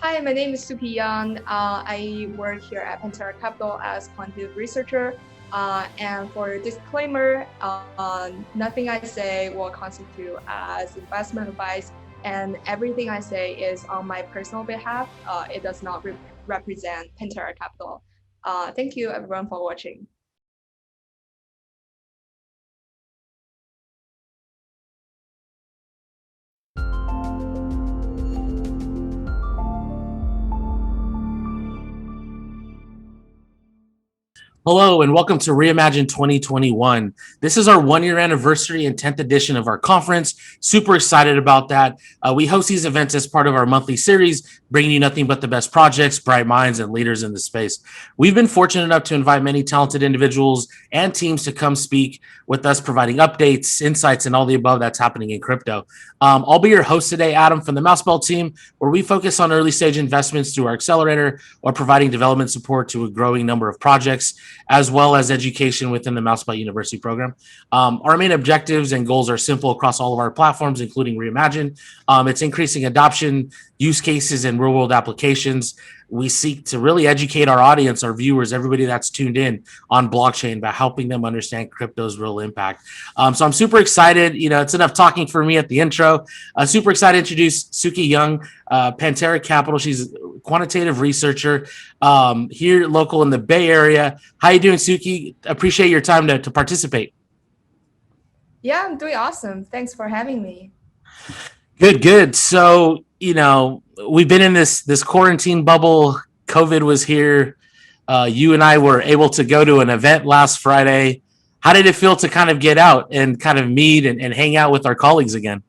Hi, my name is Suki Yang. I work here at Pantera Capital as Quantitative Researcher. And for disclaimer, nothing I say will constitute as investment advice, and everything I say is on my personal behalf. It does not represent Pantera Capital. Thank you, everyone, for watching. Hello and welcome to Reimagine 2021. This is our 1-year anniversary and 10th edition of our conference. Super excited about that. We host these events as part of our monthly series, bringing you nothing but the best projects, bright minds, and leaders in the space. We've been fortunate enough to invite many talented individuals and teams to come speak with us, providing updates, insights, and all the above that's happening in crypto. I'll be your host today, Adam, from the Mousebell team, where we focus on early stage investments through our accelerator or providing development support to a growing number of projects, as well as education within the Mousebell University program. Our main objectives and goals are simple across all of our platforms, including Reimagine. It's increasing adoption, use cases, and real-world applications. We seek to really educate our audience, our viewers, everybody that's tuned in on blockchain by helping them understand crypto's real impact. So I'm super excited. It's enough talking for me at the intro. Super excited to introduce Suki Yang, Pantera Capital. She's a quantitative researcher here local in the Bay Area. How you doing, Suki? Appreciate your time to participate. Yeah, I'm doing awesome. Thanks for having me. Good. So, we've been in this quarantine bubble. COVID was here. You and I were able to go to an event last Friday. How did it feel to kind of get out and kind of meet and hang out with our colleagues again?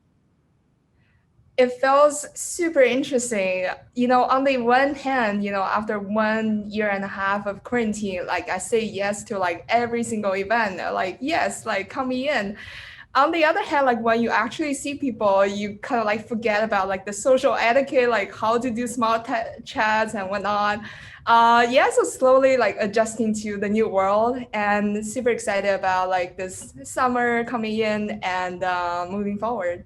It feels super interesting. On the one hand, after 1.5 years of quarantine, like I say yes to like every single event, like yes, like coming in. On the other hand, like when you actually see people, you kind of like forget about like the social etiquette, like how to do small chats and whatnot. Yeah, so slowly like adjusting to the new world and super excited about like this summer coming in and moving forward.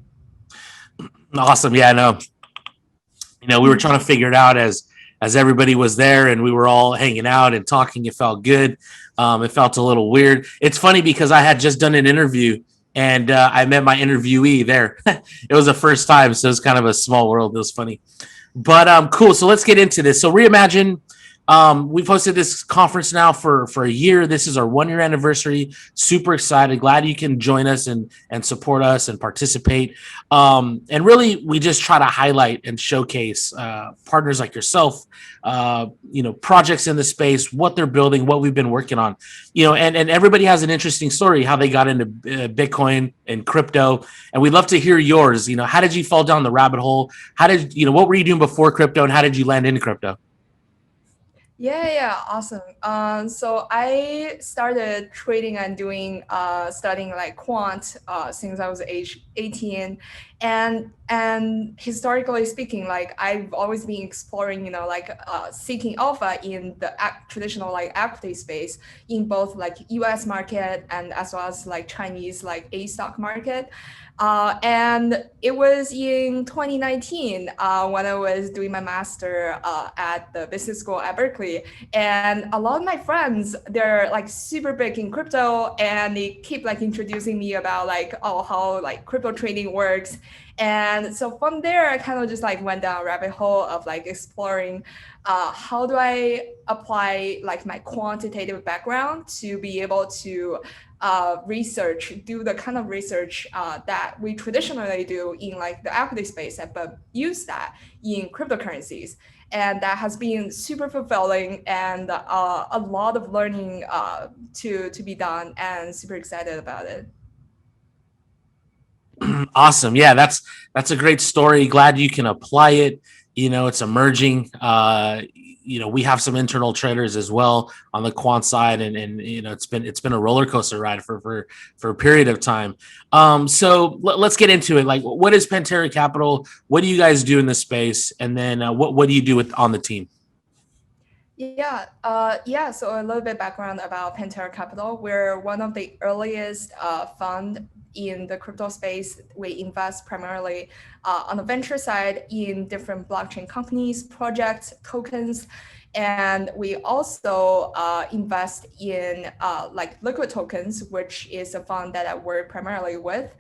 Awesome. Yeah, I know. We were trying to figure it out as everybody was there and we were all hanging out and talking. It felt good. It felt a little weird. It's funny because I had just done an interview and I met my interviewee there. It was the first time, so it was kind of a small world. It was funny. But cool. So let's get into this. So Reimagine, we've hosted this conference now for a year. This is our 1-year anniversary. Super excited. Glad you can join us and support us and participate. And really, we just try to highlight and showcase partners like yourself, projects in the space, what they're building, what we've been working on, and everybody has an interesting story, how they got into Bitcoin and crypto. And we'd love to hear yours. How did you fall down the rabbit hole? What were you doing before crypto and how did you land in crypto? Yeah, awesome. So I started trading and doing studying like quant since I was age 18, and historically speaking, like I've always been exploring, seeking alpha in the traditional like equity space in both like U.S. market and as well as like Chinese like A stock market. And it was in 2019 when I was doing my master at the business school at Berkeley. And a lot of my friends, they're like super big in crypto and they keep like introducing me about like, oh, how like crypto trading works. And so from there, I kind of just like went down a rabbit hole of like exploring how do I apply like my quantitative background to be able to do the kind of research that we traditionally do in like the equity space, but use that in cryptocurrencies. And that has been super fulfilling and a lot of learning to be done and super excited about it. Awesome. Yeah, that's a great story. Glad you can apply it. It's emerging. We have some internal traders as well on the quant side, and it's been a roller coaster ride for a period of time. So let's get into it. Like, what is Pantera Capital? What do you guys do in this space? And then what do you do on the team? Yeah. So a little bit background about Pantera Capital. We're one of the earliest fund in the crypto space. We invest primarily on the venture side in different blockchain companies, projects, tokens. And we also invest in like liquid tokens, which is a fund that I work primarily with.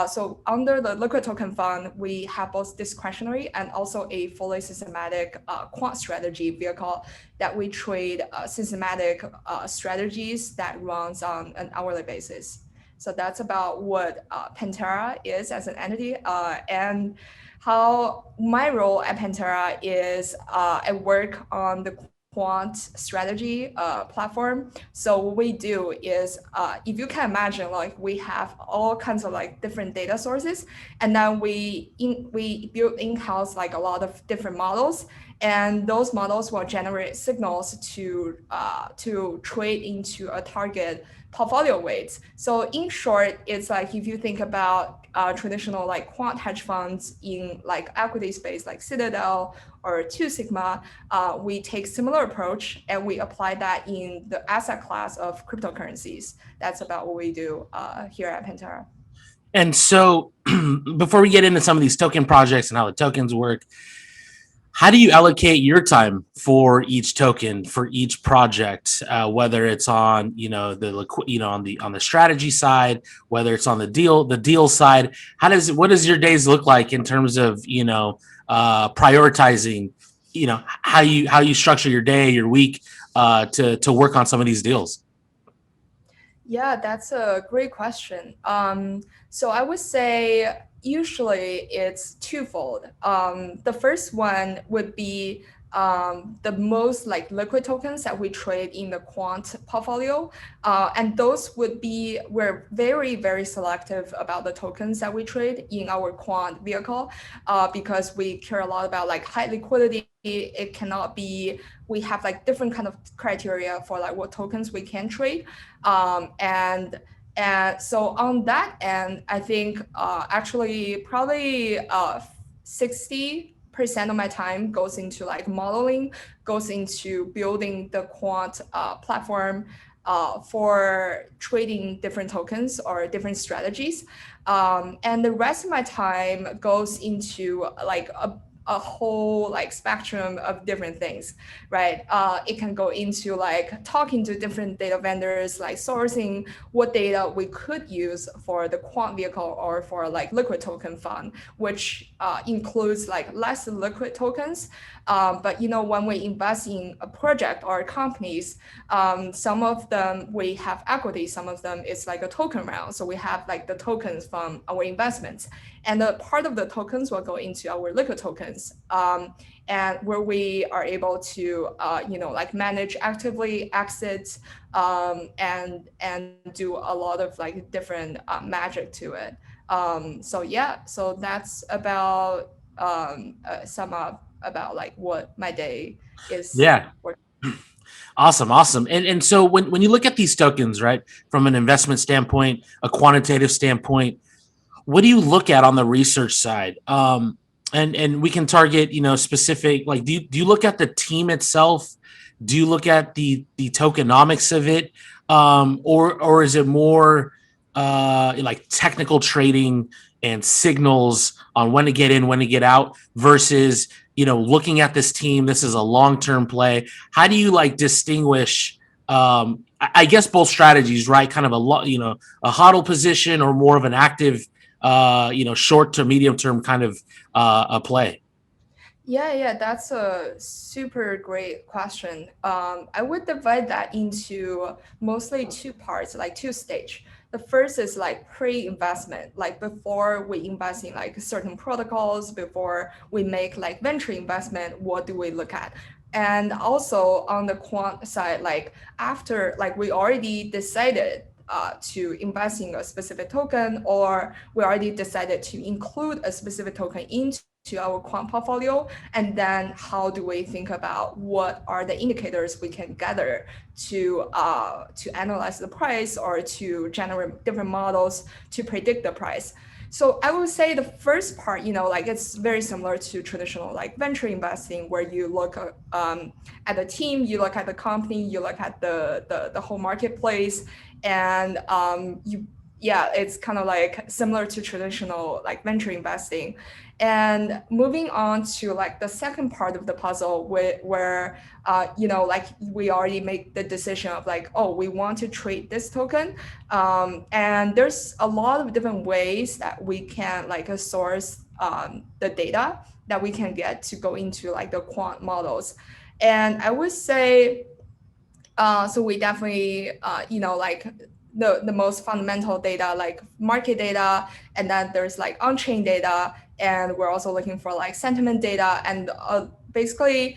So under the liquid token fund, we have both discretionary and also a fully systematic quant strategy vehicle that we trade systematic strategies that runs on an hourly basis. So that's about what Pantera is as an entity, and how my role at Pantera is I work on the quant strategy platform. So what we do is, if you can imagine, like we have all kinds of like different data sources, and then we build in-house like a lot of different models, and those models will generate signals to trade into a target portfolio weights. So in short, it's like if you think about traditional like quant hedge funds in like equity space like Citadel or Two Sigma, we take similar approach and we apply that in the asset class of cryptocurrencies. That's about what we do here at Pantera. And so before we get into some of these token projects and how the tokens work, how do you allocate your time for each token, for each project, whether it's on on the strategy side, whether it's on the deal side? What does your days look like in terms of prioritizing, how you structure your day, your week, to work on some of these deals? Yeah, that's a great question. So I would say usually it's twofold. The first one would be the most like liquid tokens that we trade in the quant portfolio. And those would be, we're very, very selective about the tokens that we trade in our quant vehicle because we care a lot about like high liquidity. It cannot be, we have like different kind of criteria for like what tokens we can trade. And so on that end, I think actually probably 60% of my time goes into like modeling, goes into building the quant platform for trading different tokens or different strategies. And the rest of my time goes into like a whole like spectrum of different things, right? It can go into like talking to different data vendors, like sourcing what data we could use for the quant vehicle or for like liquid token fund, which includes like less liquid tokens. But when we invest in a project or companies, some of them we have equity, some of them it's like a token round. So we have like the tokens from our investments, and the part of the tokens will go into our liquid tokens, and where we are able to like manage actively exits, and do a lot of like different magic to it. So that's about sum up about like what my day is Yeah. working. Awesome. And so when you look at these tokens, right, from an investment standpoint, a quantitative standpoint, what do you look at on the research side? And we can target, specific, like, do you look at the team itself? Do you look at the tokenomics of it? Or is it more like technical trading and signals on when to get in, when to get out versus, looking at this team, this is a long-term play. How do you like distinguish, I guess both strategies, right? Kind of a hodl position or more of an active, short to medium term kind of a play? Yeah, that's a super great question. I would divide that into mostly two parts, like two stage. The first is like pre-investment, like before we invest in like certain protocols, before we make like venture investment, what do we look at? And also on the quant side, like after like we already decided to invest in a specific token, or we already decided to include a specific token into our quant portfolio, and then how do we think about what are the indicators we can gather to analyze the price or to generate different models to predict the price. So I would say the first part, like it's very similar to traditional like venture investing, where you look at the team, you look at the company, you look at the whole marketplace, and yeah, it's kind of like similar to traditional like venture investing. And moving on to like the second part of the puzzle where like we already make the decision of like, oh, we want to trade this token. And there's a lot of different ways that we can like source the data that we can get to go into like the quant models. And I would say so we definitely, like the most fundamental data, like market data, and then there's like on-chain data, and we're also looking for like sentiment data, and basically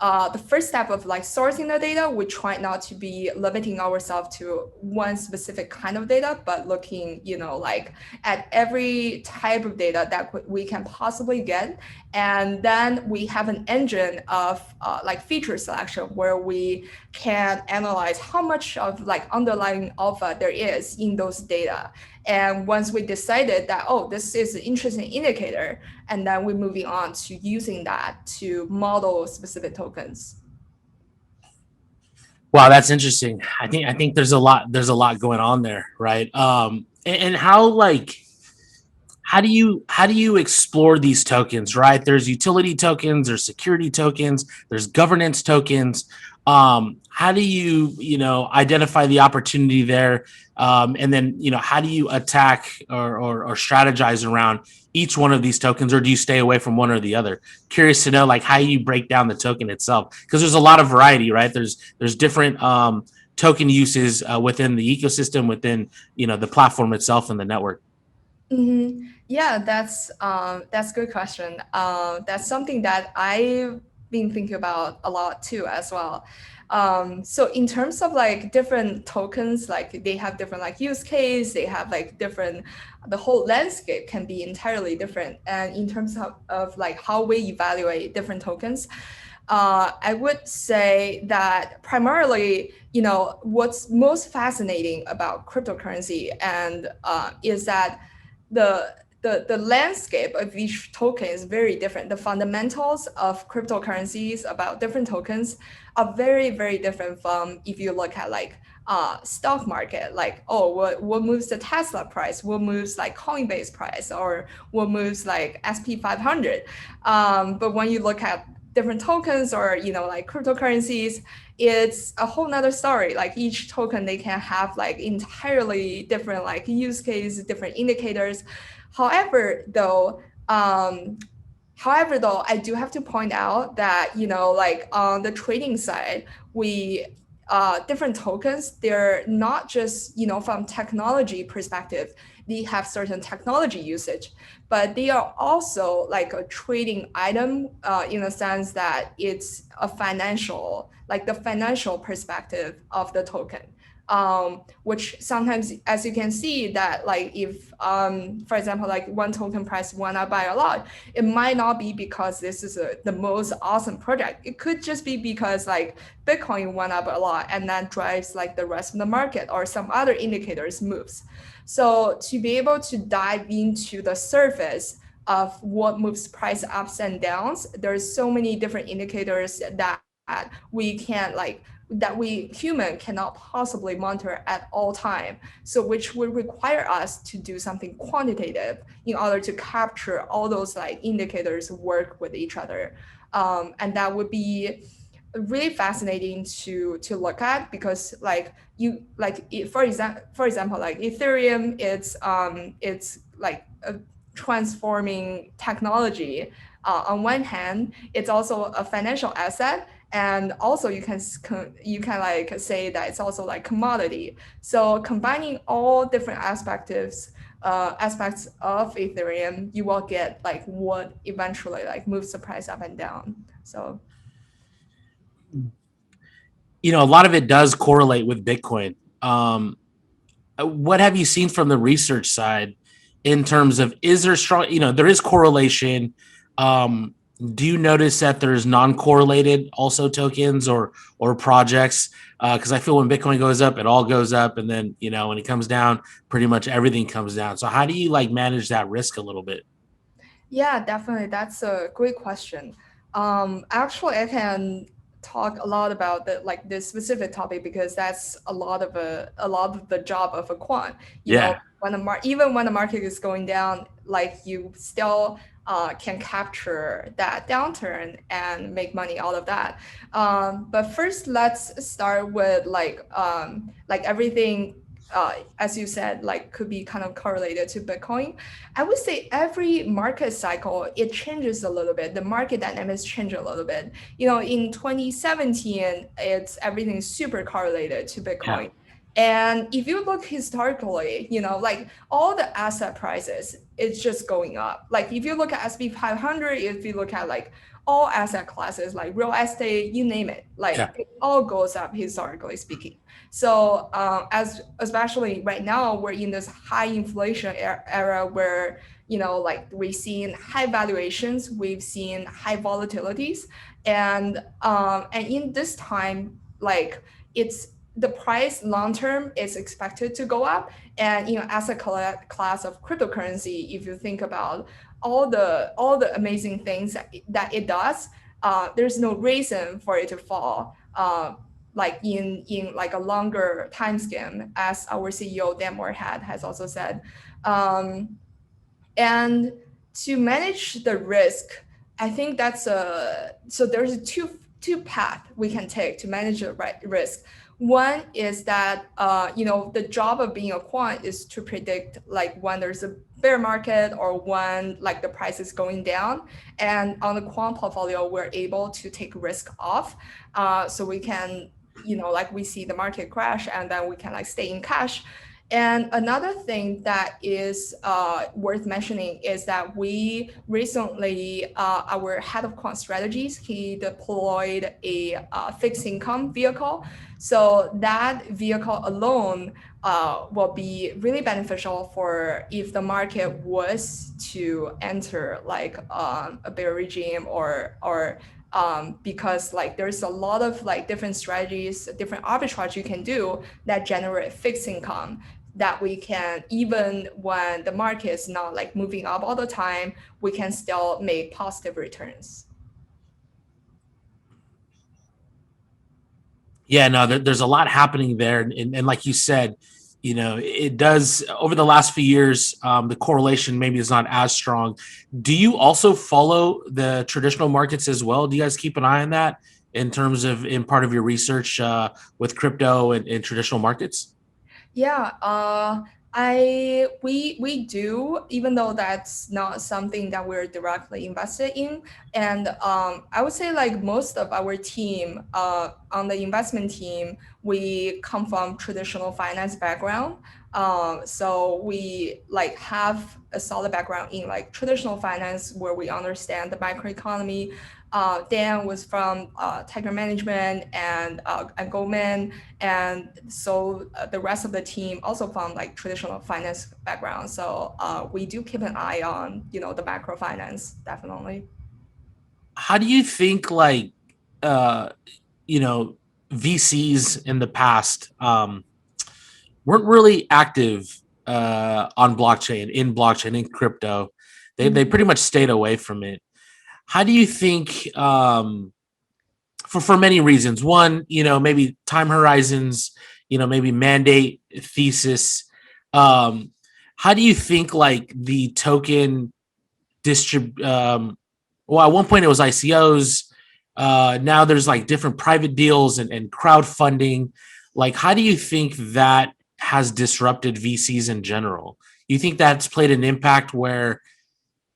the first step of like sourcing the data, we try not to be limiting ourselves to one specific kind of data, but looking, like at every type of data that we can possibly get. And then we have an engine of like feature selection where we can analyze how much of like underlying alpha there is in those data. And once we decided that, oh, this is an interesting indicator, and then we're moving on to using that to model specific tokens. Wow, that's interesting. I think there's a lot going on there, right? And how do you explore these tokens, right? There's utility tokens, there's security tokens, there's governance tokens. How do you identify the opportunity there? And then how do you attack or strategize around each one of these tokens, or do you stay away from one or the other? Curious to know like how you break down the token itself, because there's a lot of variety, right? There's different token uses within the ecosystem, within the platform itself and the network. Yeah, that's a good question. That's something that I've been thinking about a lot too as well. So in terms of like different tokens, like they have different like use case, they have like different, the whole landscape can be entirely different. And in terms of like how we evaluate different tokens, I would say that primarily, what's most fascinating about cryptocurrency and is that the landscape of each token is very different. The fundamentals of cryptocurrencies about different tokens are very, very different from if you look at like stock market, like, oh, what moves the Tesla price, what moves like Coinbase price, or what moves like SP 500. But when you look at different tokens or like cryptocurrencies, it's a whole nother story. Like each token, they can have like entirely different like use case, different indicators. However though um I do have to point out that, like on the trading side, we different tokens, they're not just, from technology perspective, they have certain technology usage, but they are also like a trading item in a sense that it's a financial, like the financial perspective of the token. Which sometimes, as you can see, that like if, for example, like one token price went up by a lot, it might not be because this is the most awesome project. It could just be because like Bitcoin went up a lot and that drives like the rest of the market or some other indicators moves. So to be able to dive into the surface of what moves price ups and downs, there's so many different indicators that we can't like that we human cannot possibly monitor at all time. So which would require us to do something quantitative in order to capture all those like indicators work with each other. And that would be really fascinating to look at, because like you like for example like Ethereum, it's like a transforming technology. On one hand, it's also a financial asset, and also you can like say that it's also like commodity. So combining all different aspects of Ethereum, you will get like what eventually like moves the price up and down. So A lot of it does correlate with Bitcoin. What have you seen from the research side in terms of, is there strong, there is correlation. Um, do you notice that there's non-correlated also tokens or projects? Because I feel when Bitcoin goes up, it all goes up, and then when it comes down, pretty much everything comes down. So how do you like manage that risk a little bit? yeah, definitely. That's a great question. Actually, I can talk a lot about the like this specific topic because that's a lot of the job of a quant. You know, Yeah. even when the market is going down, like you still can capture that downturn and make money out of that. But first, let's start with like everything. As you said, like could be kind of correlated to Bitcoin. I would say every market cycle it changes a little bit. The market dynamics change a little bit. In 2017, it's everything super correlated to Yeah. Bitcoin. And if you look historically, like all the asset prices, it's just going up. Like if you look at SP 500, if you look at like all asset classes, like real estate, you name it, like Yeah. it all goes up historically speaking. So as especially right now, we're in this high inflation era where like we've seen high valuations, we've seen high volatilities, and in this time, like it's the price long term is expected to go up. And as a class of cryptocurrency, if you think about all the amazing things that it does, there's no reason for it to fall. Like in like a longer time span, as our CEO Dan Morehead has also said. Um, and to manage the risk, I think that's a so there's two path we can take to manage the risk. One is that the job of being a quant is to predict like when there's a bear market or when like the price is going down. And on the quant portfolio, we're able to take risk off, so we can like we see the market crash and then we can like stay in cash. And another thing that is worth mentioning is that we recently, our head of quant strategies, he deployed a fixed income vehicle. So that vehicle alone will be really beneficial for if the market was to enter like a bear regime or because like there's a lot of like different strategies, different arbitrage you can do that generate fixed income that we can, even when the market is not like moving up all the time, we can still make positive returns. Yeah, no, there's a lot happening there, and like you said, it does over the last few years. The correlation maybe is not as strong. Do you also follow the traditional markets as well? Do you guys keep an eye on that in terms of in part of your research with crypto and traditional markets? Yeah, we do, even though that's not something that we're directly invested in. And I would say like most of our team, on the investment team, we come from traditional finance background. So we like have a solid background in like traditional finance where we understand the microeconomy. Dan was from Tiger Management and Goldman, and so the rest of the team also from like traditional finance background. So we do keep an eye on the macro finance, definitely. How do you think uh, you know VCs in the past weren't really active on blockchain, in crypto? They Mhm. pretty much stayed away from it. How do you think for many reasons? One, maybe time horizons, maybe mandate thesis. Um, how do you think like the token distrib well, at one point it was ICOs. Now there's like different private deals and crowdfunding. Like, how do you think that has disrupted VCs in general? You think that's played an impact where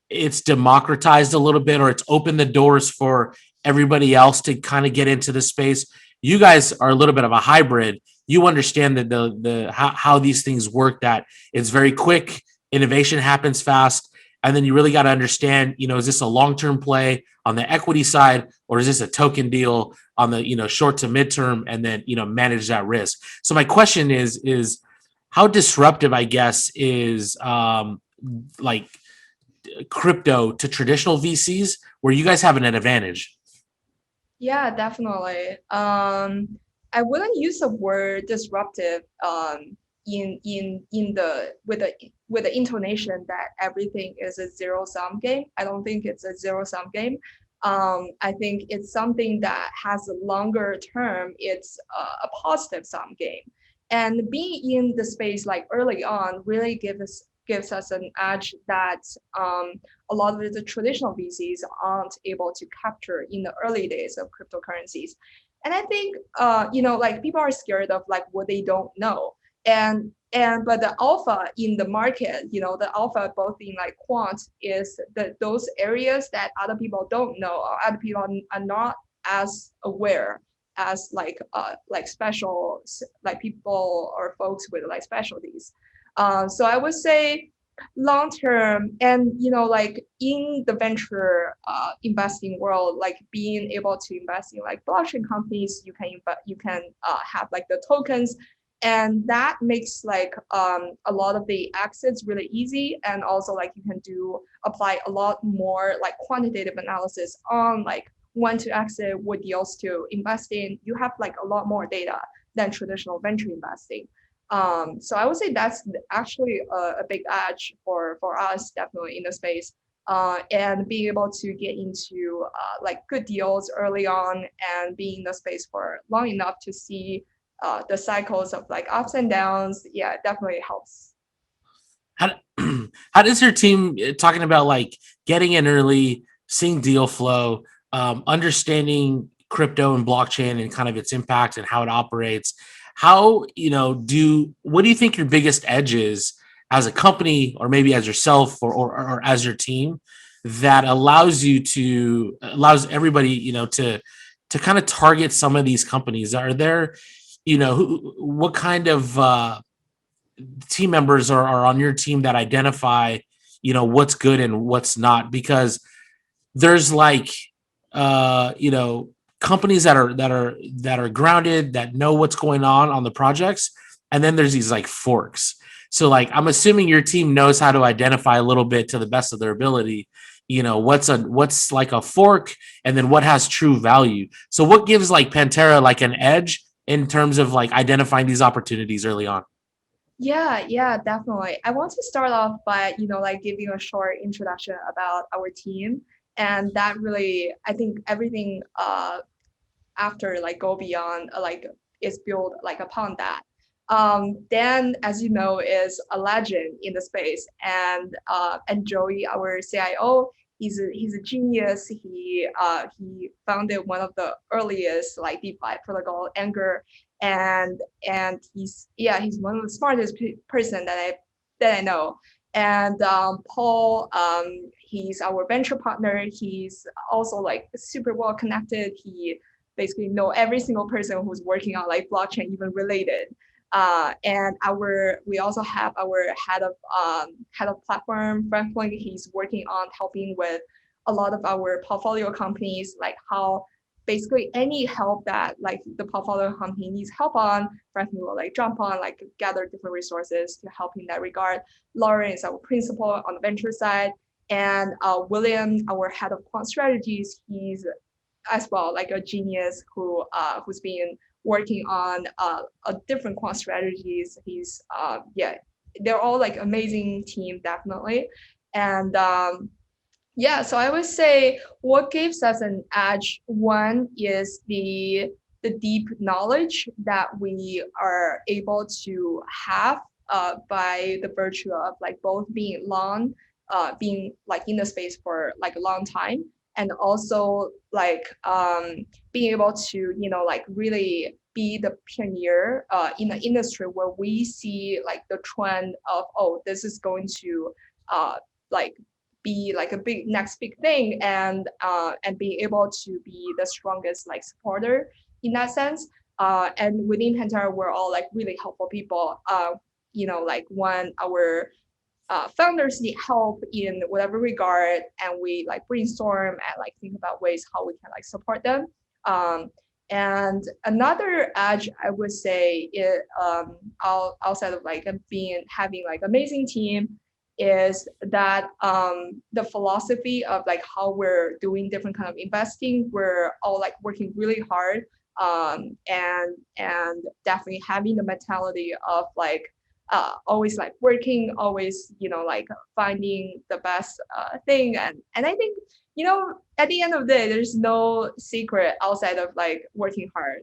it's democratized a little bit or it's opened the doors for everybody else to kind of get into the space? You guys are a little bit of a hybrid. You understand that the how these things work, that it's very quick, innovation happens fast, and then you really got to understand, is this a long-term play on the equity side, or is this a token deal on the short to midterm, and then manage that risk. So my question is how disruptive, I guess, is like crypto to traditional VCs where you guys have an advantage? Yeah, definitely. I wouldn't use the word disruptive in the with the intonation that everything is a zero sum game. I don't think it's a zero sum game. I think it's something that has a longer term. It's a positive sum game. And being in the space like early on really gives us an edge that a lot of the traditional VCs aren't able to capture in the early days of cryptocurrencies. And I think like people are scared of like what they don't know. And but the alpha in the market, the alpha both in like quant is those areas that other people don't know or other people are not as aware as like special like people or folks with like specialties. So I would say long term, and like in the venture investing world, like being able to invest in like blockchain companies, you can have like the tokens, and that makes like a lot of the exits really easy, and also like you can apply a lot more like quantitative analysis on like when to exit, what deals to invest in. You have like a lot more data than traditional venture investing. So I would say that's actually a big edge for us, definitely in the space. And being able to get into like good deals early on and being in the space for long enough to see the cycles of like ups and downs, yeah, it definitely helps. How, how does your team, talking about like getting in early, seeing deal flow, understanding crypto and blockchain and kind of its impact and how it operates? How, what do you think your biggest edge is as a company or maybe as yourself or as your team that allows everybody, to kind of target some of these companies? Are there, what kind of team members are on your team that identify, what's good and what's not? Because there's like, companies that are grounded, that know what's going on the projects, and then there's these like forks. So like I'm assuming your team knows how to identify a little bit to the best of their ability, what's like a fork, and then what has true value. So what gives like Pantera like an edge in terms of like identifying these opportunities early on? Yeah, yeah, definitely. I want to start off by, like giving a short introduction about our team. And that really, I think everything after like go beyond like is built like upon that. Dan, as you know, is a legend in the space, and Joey, our CIO, he's a genius. He founded one of the earliest like DeFi protocol, Anger, and he's one of the smartest person that I know. And Paul, he's our venture partner. He's also like super well connected. He basically know every single person who's working on like blockchain, even related. And we also have our head of platform, Franklin. He's working on helping with a lot of our portfolio companies, like how basically any help that like the portfolio company needs help on, Franklin will like jump on, like gather different resources to help in that regard. Lauren is our principal on the venture side. And William, our head of quant strategies, he's as well like a genius who's been working on a different quant strategies. He's they're all like amazing team, definitely. And yeah, so I would say what gives us an edge, one is the deep knowledge that we are able to have by the virtue of like both being like in the space for like a long time, and also like being able to like really be the pioneer in the industry where we see like the trend of, oh, this is going to like be like a big next big thing, and being able to be the strongest like supporter in that sense. And within Pantera, we're all like really helpful people. Like when our founders need help in whatever regard, and we like brainstorm and like think about ways how we can like support them. Um, and another edge I would say is outside of like being having like amazing team is that the philosophy of like how we're doing different kind of investing, we're all like working really hard, and definitely having the mentality of like always like working, always like finding the best thing. And I think at the end of the day, there's no secret outside of like working hard.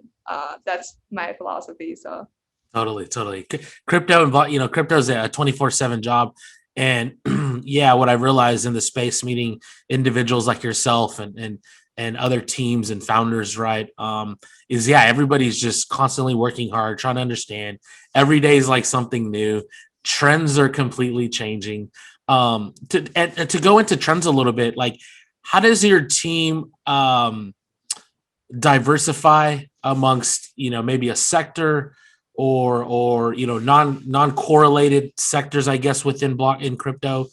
That's my philosophy. So Totally. Crypto, crypto's a 24/7 job. And yeah, what I realized in the space, meeting individuals like yourself and other teams and founders, right? Is yeah, everybody's just constantly working hard, trying to understand. Every day is like something new. Trends are completely changing. And to go into trends a little bit, like how does your team diversify amongst maybe a sector or non correlated sectors, I guess, within block in crypto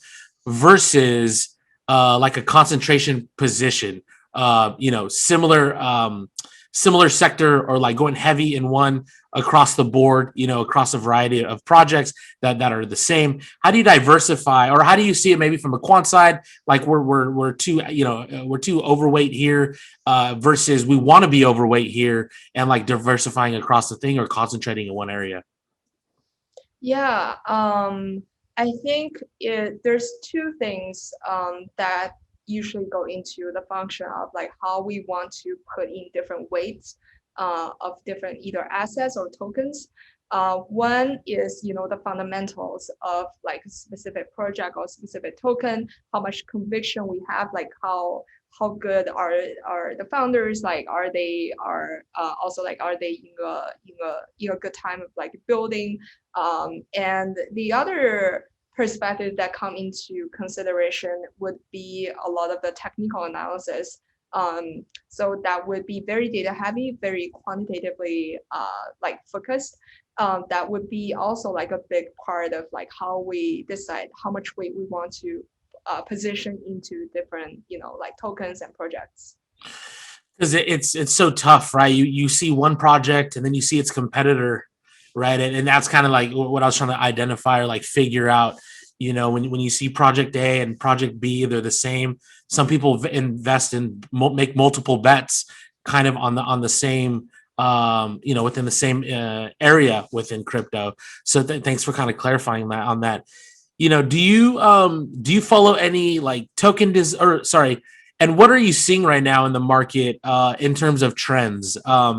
versus like a concentration position, similar sector, or like going heavy in one across the board, across a variety of projects that are the same. How do you diversify, or how do you see it maybe from a quant side? Like we're too, we're too overweight here versus we want to be overweight here, and like diversifying across the thing or concentrating in one area. Yeah, I think there's two things that usually go into the function of like how we want to put in different weights of different either assets or tokens. One is, the fundamentals of like a specific project or specific token, how much conviction we have, like how good are the founders, like are also like are they in a good time of like building, and the other perspective that come into consideration would be a lot of the technical analysis. So that would be very data heavy, very quantitatively like focused. That would be also like a big part of like how we decide how much weight we want to position into different, like tokens and projects. Because it's so tough, right? You see one project and then you see its competitor, right? And that's kind of like what I was trying to identify or like figure out. When you see project A and project B, they're the same. Some people invest and make multiple bets, kind of on the same, within the same area within crypto. So thanks for kind of clarifying that on that. Do you follow any like or sorry, and what are you seeing right now in the market in terms of trends? At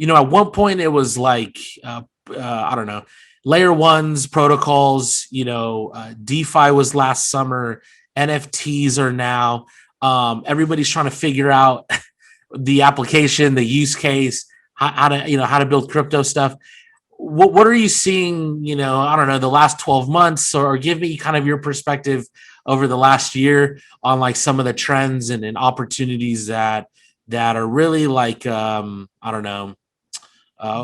one point it was like I don't know, layer ones protocols. DeFi was last summer. NFTs are now. Everybody's trying to figure out the application, the use case, how to build crypto stuff. What are you seeing, I don't know, the last 12 months, or give me kind of your perspective over the last year on like some of the trends and opportunities that are really like, I don't know,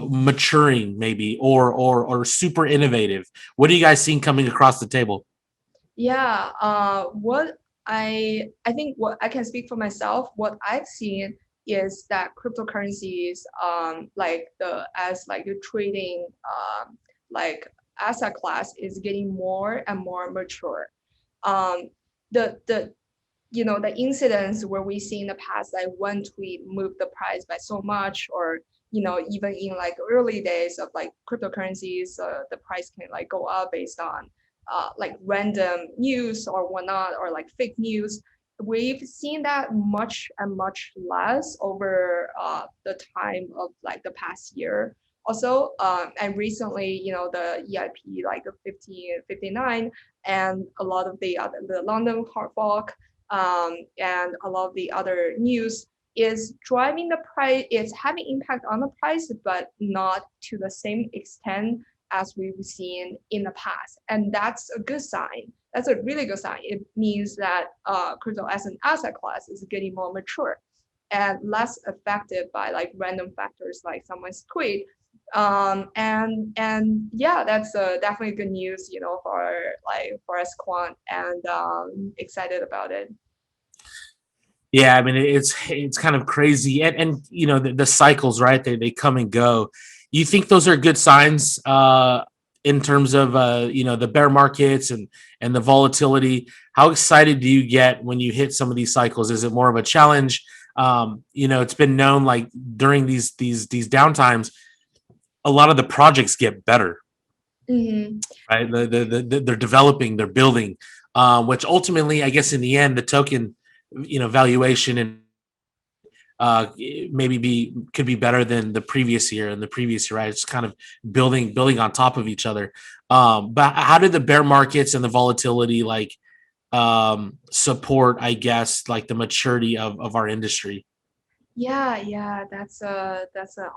maturing maybe, or super innovative. What are you guys seeing coming across the table? Yeah, what I think what I can speak for myself, what I've seen is that cryptocurrencies, like the trading, like asset class is getting more and more mature. Um, the the incidents where we see in the past, like one tweet moved the price by so much, or even in like early days of like cryptocurrencies, the price can like go up based on like random news or whatnot, or like fake news. We've seen that much and much less over the time of like the past year. Also, and recently, the EIP, like the 1559, and a lot of the London hard fork, and a lot of the other news is driving the price. It's having impact on the price, but not to the same extent as we've seen in the past. And that's a good sign. That's a really good sign. It means that crypto as an asset class is getting more mature and less affected by like random factors like someone's tweet. And yeah, that's definitely good news, for us quant, and excited about it. Yeah, I mean it's kind of crazy, and the cycles, right? They come and go. You think those are good signs in terms of the bear markets and the volatility? How excited do you get when you hit some of these cycles? Is it more of a challenge? It's been known like during these downtimes, a lot of the projects get better, Mm-hmm. right? They're developing, they're building, which ultimately, I guess, in the end, the token, valuation and maybe could be better than the previous year and the previous year, right? It's kind of building on top of each other. But how did the bear markets and the volatility support, I guess, like the maturity of our industry? Yeah, that's an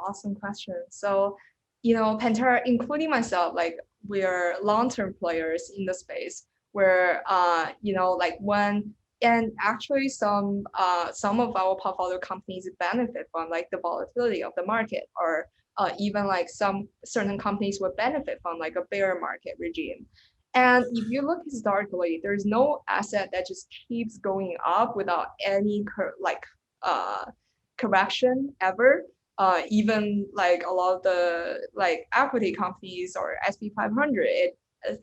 awesome question. So, Pantera, including myself, like we're long-term players in the space where like when and actually some of our portfolio companies benefit from like the volatility of the market, or even like some certain companies would benefit from like a bear market regime. And if you look historically, there's no asset that just keeps going up without any uh correction ever. Even like a lot of the like equity companies or SP 500,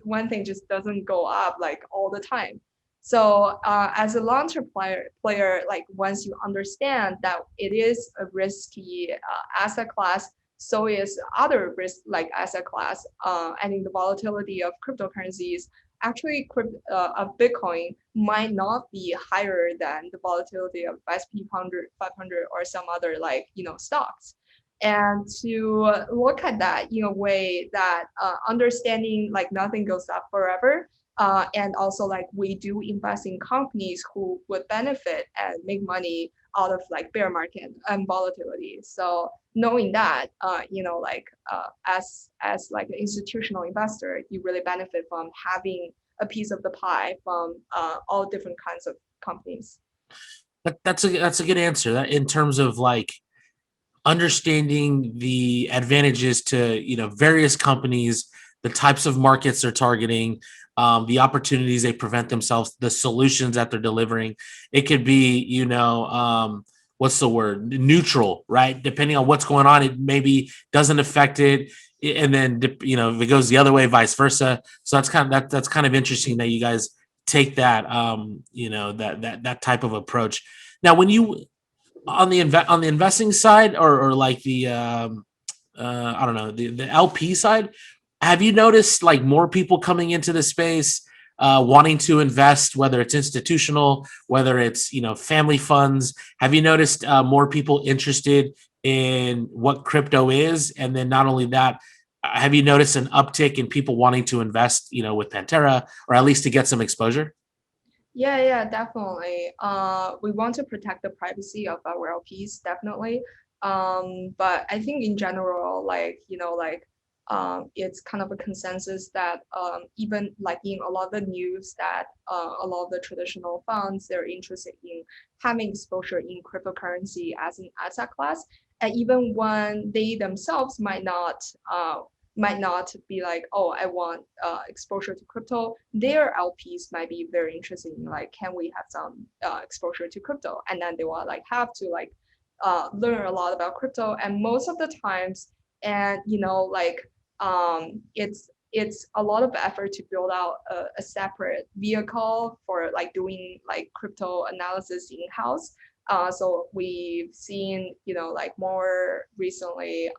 one thing just doesn't go up like all the time. So as a long-term player, like once you understand that it is a risky asset class, so is other risk like asset class. I think the volatility of cryptocurrencies actually of Bitcoin might not be higher than the volatility of SP 500 or some other like stocks. And to look at that in a way that understanding like nothing goes up forever, and also like we do invest in companies who would benefit and make money out of like bear market and volatility. So knowing that, as like an institutional investor, you really benefit from having a piece of the pie from all different kinds of companies. That's a good answer. That in terms of like understanding the advantages to various companies, the types of markets they're targeting, the opportunities they prevent themselves, the solutions that they're delivering. It could be what's the word, neutral, right? Depending on what's going on, it maybe doesn't affect it, and then if it goes the other way, vice versa. So that's kind of interesting that you guys take that that type of approach. Now when you on the investing side, or like the I don't know, the LP side, have you noticed like more people coming into the space wanting to invest, whether it's institutional, whether it's family funds? Have you noticed more people interested in what crypto is? And then not only that, have you noticed an uptick in people wanting to invest with Pantera, or at least to get some exposure? Yeah, definitely. We want to protect the privacy of our LPs, definitely. But I think in general, it's kind of a consensus that even like in a lot of the news that a lot of the traditional funds, they're interested in having exposure in cryptocurrency as an asset class, and even when they themselves might not be like, oh, I want exposure to crypto. Their LPs might be very interested in like, can we have some exposure to crypto? And then they will like have to like learn a lot about crypto. And most of the times, and it's a lot of effort to build out a separate vehicle for like doing like crypto analysis in house. So we've seen, like more recently,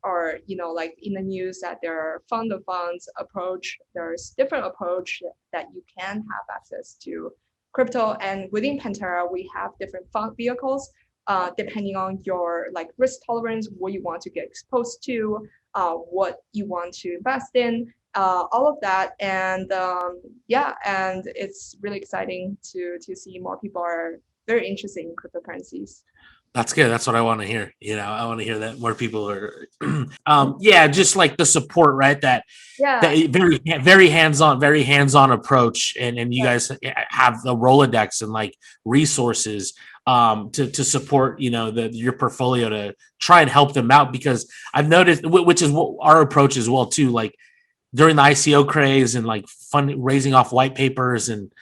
or like in the news that there are fund of funds approach. There's different approach that you can have access to crypto, and within Pantera we have different fund vehicles depending on your like risk tolerance, what you want to get exposed to, what you want to invest in, all of that. And yeah, and it's really exciting to see more people are very interested in cryptocurrencies. That's good. That's what I want to hear. I want to hear that more people are, yeah, just like the support, right? That Yeah, very hands-on approach, and you yeah, guys have the Rolodex and like resources to support your portfolio to try and help them out, because I've noticed, which is what our approach as well too. Like during the ICO craze and like fund raising off white papers and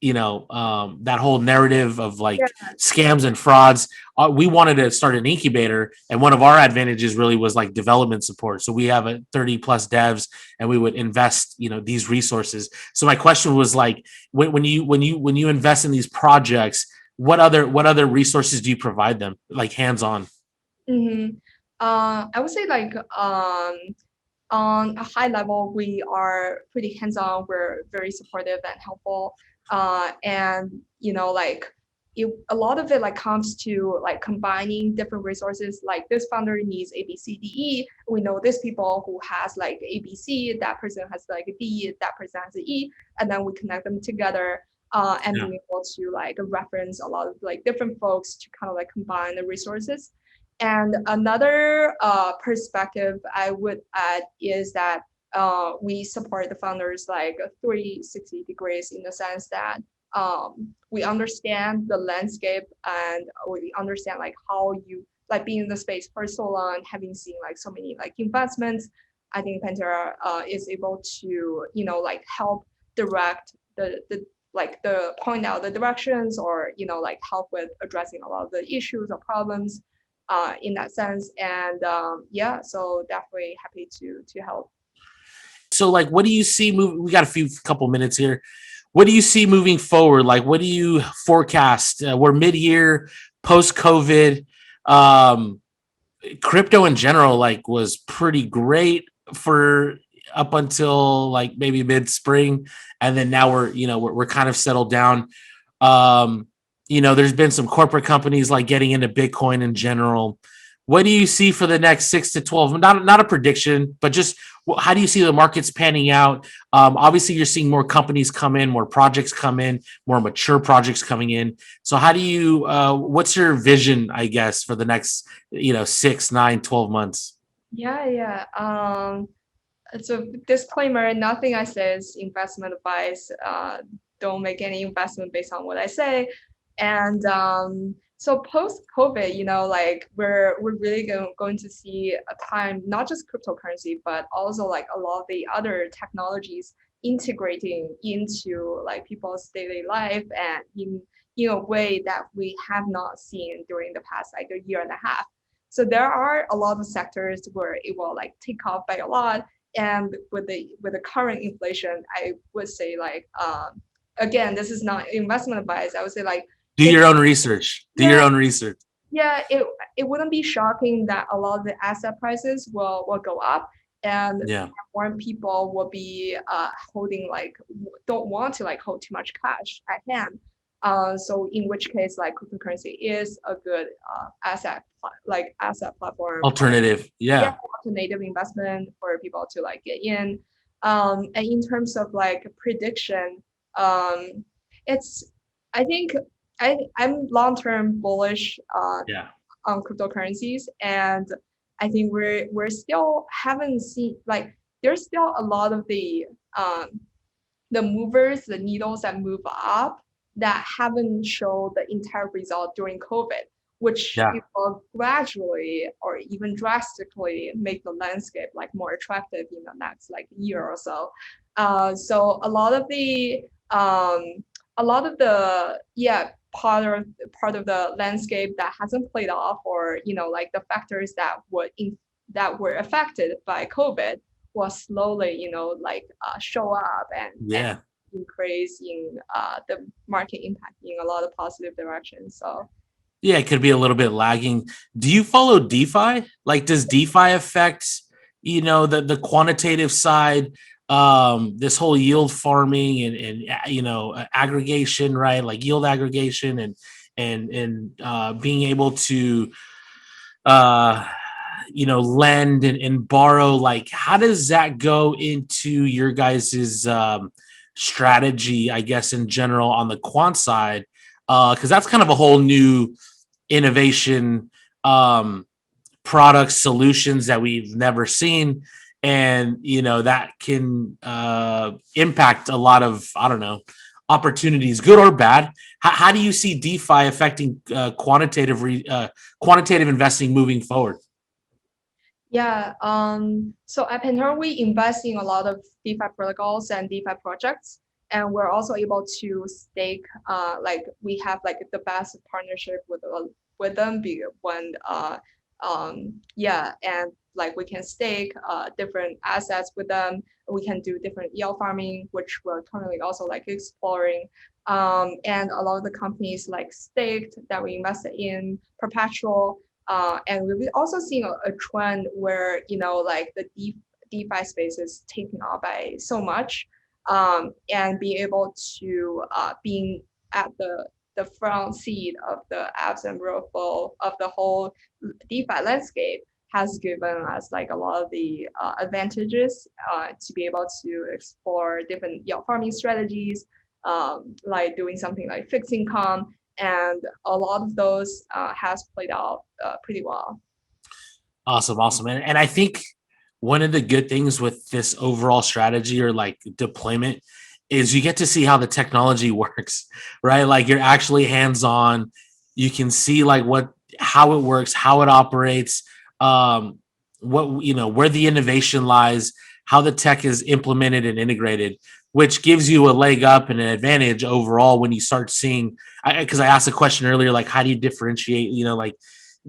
that whole narrative of yeah. like scams and frauds, we wanted to start an incubator, and one of our advantages really was like development support. So we have a 30 plus devs, and we would invest these resources. So my question was like, when you invest in these projects, what other resources do you provide them, like hands on? Mm-hmm. I would say like on a high level, we are pretty hands-on. We're very supportive and helpful. And a lot of it like comes to like combining different resources. Like this founder needs A, B, C, D, E. We know this people who has like A, B, C. That person has like a D. That person has a E, and then we connect them together. And Yeah. being able to like reference a lot of like different folks to kind of like combine the resources. And another perspective I would add is that we support the founders like 360 degrees in the sense that we understand the landscape and we understand like how you like being in the space for so long, having seen like so many like investments. I think Pantera is able to like help direct the like the point out the directions or like help with addressing a lot of the issues or problems in that sense. And yeah, so definitely happy to help. So like, what do you see moving? We got a couple minutes here. What do you see moving forward? Like, what do you forecast? We're mid-year, post-COVID. Um, Crypto in general, like, was pretty great for up until like maybe mid-spring, and then now we're kind of settled down. Um, there's been some corporate companies like getting into Bitcoin in general. What do you see for the next 6 to 12? Not a prediction, but just how do you see the markets panning out? Obviously, you're seeing more companies come in, more projects come in, more mature projects coming in. So how do you? What's your vision, I guess, for the next 6, 9, 12 months? Yeah. So disclaimer, nothing I say is investment advice. Don't make any investment based on what I say. And so post COVID, like we're really going to see a time, not just cryptocurrency, but also like a lot of the other technologies integrating into like people's daily life and in a way that we have not seen during the past like a year and a half. So there are a lot of sectors where it will like take off by a lot, and with the current inflation, I would say like again, this is not investment advice. I would say like Do it your own research. Do yeah your own research. yeah it wouldn't be shocking that a lot of the asset prices will go up, and Yeah. more people will be holding like don't want to like hold too much cash at hand. So in which case like cryptocurrency is a good asset platform or Alternative. yeah, Yeah. alternative investment for people to like get in. And in terms of like prediction, um, it's I think I'm long term bullish Yeah. on cryptocurrencies, and I think we're still haven't seen like there's still a lot of the movers, the needles that move up that haven't shown the entire result during COVID, which Yeah. it will gradually or even drastically make the landscape like more attractive in the next like year or so. So a lot of the yeah part of the landscape that hasn't played off, or like the factors that were affected by COVID will slowly, like show up and Yeah. increase in the market impact in a lot of positive directions. So Yeah, it could be a little bit lagging. Do you follow DeFi? Like, does DeFi affect, the quantitative side, this whole yield farming and aggregation, right? Like yield aggregation and being able to uh lend and borrow. Like, how does that go into your guys's strategy, I guess, in general on the quant side? Because that's kind of a whole new innovation, products, solutions that we've never seen, and that can impact a lot of, I don't know, opportunities, good or bad. How do you see DeFi affecting quantitative investing moving forward? yeah, so at Pantera, we invest in a lot of DeFi protocols and DeFi projects, and we're also able to stake. Like we have like the best partnership with them when yeah, and like we can stake different assets with them. We can do different yield farming, which we're currently also like exploring. And a lot of the companies like staked that we invested in perpetual, and we've also seen a trend where like the DeFi space is taking off by so much, and being able to being at the the front seat of the ebbs and flow of the whole DeFi landscape has given us like a lot of the advantages to be able to explore different yield farming strategies, like doing something like fixed income, and a lot of those has played out pretty well. Awesome. And I think one of the good things with this overall strategy or like deployment is you get to see how the technology works, right? Like you're actually hands-on. You can see like how it works, how it operates, what where the innovation lies, how the tech is implemented and integrated, which gives you a leg up and an advantage overall when you start seeing. Because I asked a question earlier, like how do you differentiate, like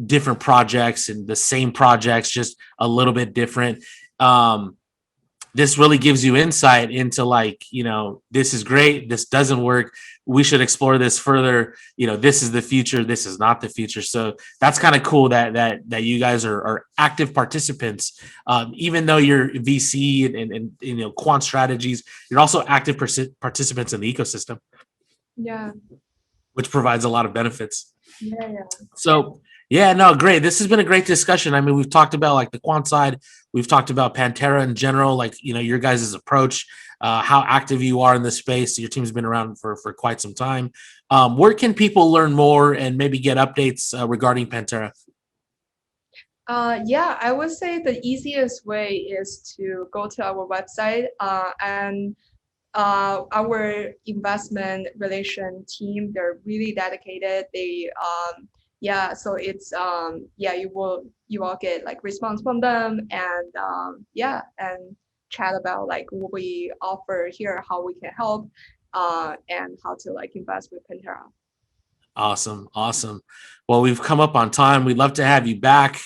different projects and the same projects, just a little bit different. This really gives you insight into like, this is great. This doesn't work. We should explore this further. This is the future. This is not the future. So that's kind of cool that you guys are active participants. Even though you're VC and quant strategies, you're also active participants in the ecosystem. Yeah. Which provides a lot of benefits. Yeah. So yeah, no, great. This has been a great discussion. I mean, we've talked about like the quant side. We've talked about Pantera in general, like, your guys' approach, how active you are in this space. Your team's been around for quite some time. Where can people learn more and maybe get updates regarding Pantera? Yeah, I would say the easiest way is to go to our website and our investment relation team. They're really dedicated. So it's you will get like response from them, and and chat about like what we offer here, how we can help, and how to like invest with Pantera. Awesome. Well, we've come up on time. We'd love to have you back.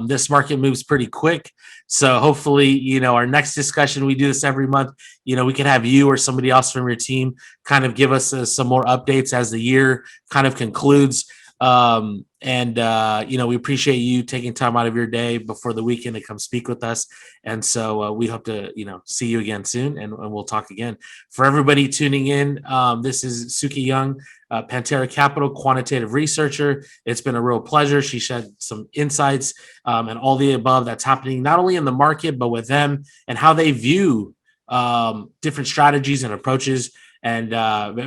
This market moves pretty quick. So hopefully, our next discussion, we do this every month, we can have you or somebody else from your team kind of give us some more updates as the year kind of concludes. We appreciate you taking time out of your day before the weekend to come speak with us. And so we hope to, see you again soon, and we'll talk again. For everybody tuning in, this is Suki Yang, Pantera Capital Quantitative Researcher. It's been a real pleasure. She shed some insights and all the above that's happening, not only in the market, but with them and how they view different strategies and approaches. And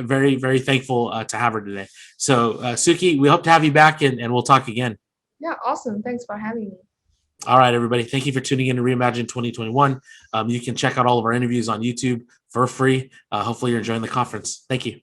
very, very thankful to have her today. So, Suki, we hope to have you back, and we'll talk again. Yeah, awesome. Thanks for having me. All right, everybody. Thank you for tuning in to Reimagine 2021. You can check out all of our interviews on YouTube for free. Hopefully, you're enjoying the conference. Thank you.